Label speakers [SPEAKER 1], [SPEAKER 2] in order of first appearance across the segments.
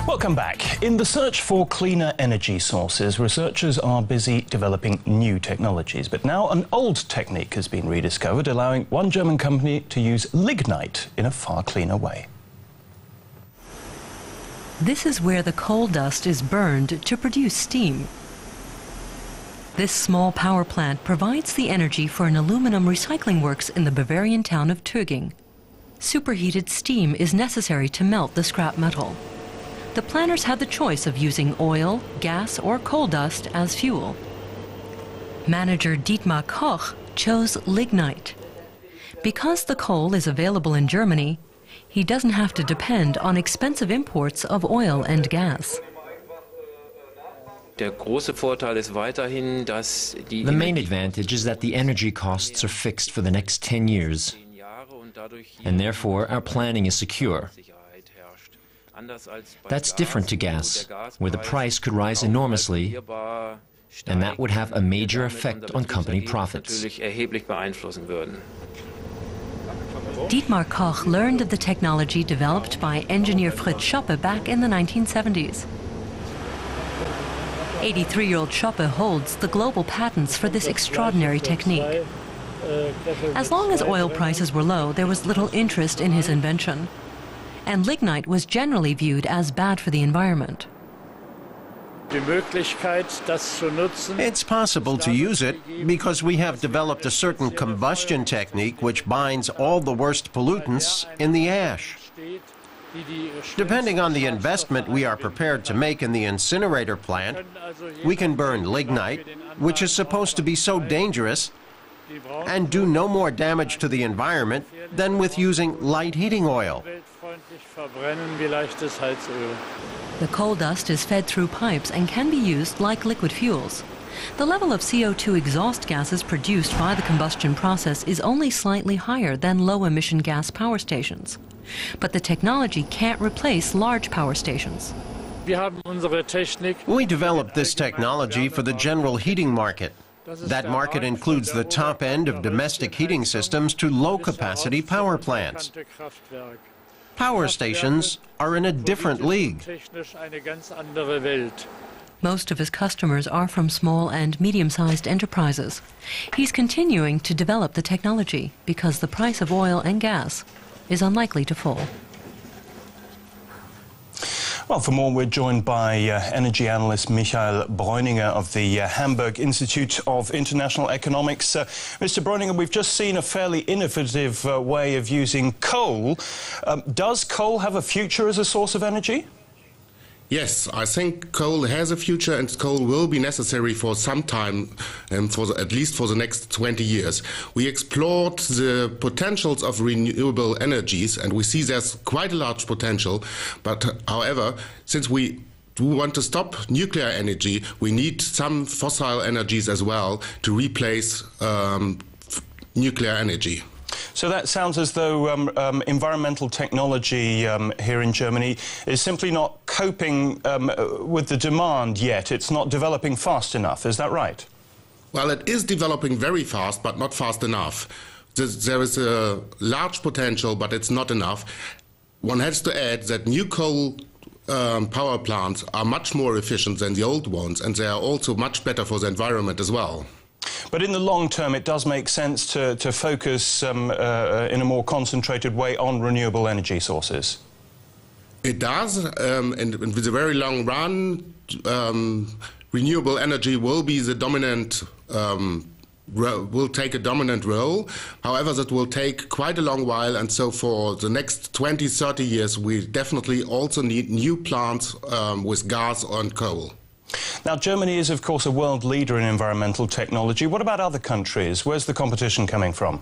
[SPEAKER 1] Welcome back. In the search for cleaner energy sources, researchers are busy developing new technologies. But now an old technique has been rediscovered, allowing one German company to use lignite in a far cleaner way.
[SPEAKER 2] This is where the coal dust is burned to produce steam. This small power plant provides the energy for an aluminum recycling works in the Bavarian town of Töging. Superheated steam is necessary to melt the scrap metal. The planners had the choice of using oil, gas, or coal dust as fuel. Manager Dietmar Koch chose lignite. Because the coal is available in Germany, he doesn't have to depend on expensive imports of oil and gas.
[SPEAKER 3] The main advantage is that the energy costs are fixed for the next 10 years, and therefore our planning is secure. That's different to gas, where the price could rise enormously, and that would have a major effect on company profits.
[SPEAKER 2] Dietmar Koch learned of the technology developed by engineer Fritz Schoppe back in the 1970s. 83-year-old Schoppe holds the global patents for this extraordinary technique. As long as oil prices were low, there was little interest in his invention. And lignite was generally viewed as bad for the environment.
[SPEAKER 4] It's possible to use it because we have developed a certain combustion technique which binds all the worst pollutants in the ash. Depending on the investment we are prepared to make in the incinerator plant, we can burn lignite, which is supposed to be so dangerous, and do no more damage to the environment than with using light heating oil.
[SPEAKER 2] The coal dust is fed through pipes and can be used like liquid fuels. The level of CO2 exhaust gases produced by the combustion process is only slightly higher than low-emission gas power stations. But the technology can't replace large power stations.
[SPEAKER 4] We developed this technology for the general heating market. That market includes the top end of domestic heating systems to low-capacity power plants. Power stations are in a different league.
[SPEAKER 2] Most of his customers are from small and medium-sized enterprises. He's continuing to develop the technology because the price of oil and gas is unlikely to fall.
[SPEAKER 1] Well, for more, we're joined by energy analyst Michael Bräuninger of the Hamburg Institute of International Economics. Mr. Bräuninger, we've just seen a fairly innovative way of using coal. Does coal have a future as a source of energy?
[SPEAKER 5] Yes, I think coal has a future, and coal will be necessary for some time, and at least for the next 20 years. We explored the potentials of renewable energies, and we see there's quite a large potential. But however, since we do want to stop nuclear energy, we need some fossil energies as well to replace nuclear energy.
[SPEAKER 1] So that sounds as though environmental technology here in Germany is simply not coping with the demand yet. It's not developing fast enough. Is that right?
[SPEAKER 5] Well, it is developing very fast, but not fast enough. There is a large potential, but it's not enough. One has to add that new coal power plants are much more efficient than the old ones, and they are also much better for the environment as well.
[SPEAKER 1] But in the long term, it does make sense to focus in a more concentrated way on renewable energy sources.
[SPEAKER 5] It does, and with a very long run, renewable energy will be the dominant, will take a dominant role. However, that will take quite a long while, and so for the next 20, 30 years, we definitely also need new plants with gas and coal.
[SPEAKER 1] Now, Germany is, of course, a world leader in environmental technology. What about other countries? Where's the competition coming from?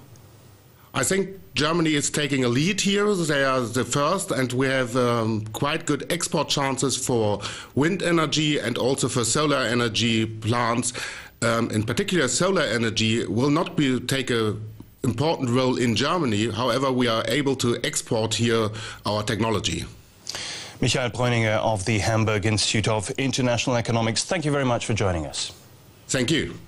[SPEAKER 5] I think Germany is taking a lead here. They are the first, and we have quite good export chances for wind energy and also for solar energy plants. In particular, solar energy will not take an important role in Germany. However, we are able to export here our technology.
[SPEAKER 1] Michael Bräuninger of the Hamburg Institute of International Economics, thank you very much for joining us.
[SPEAKER 5] Thank you.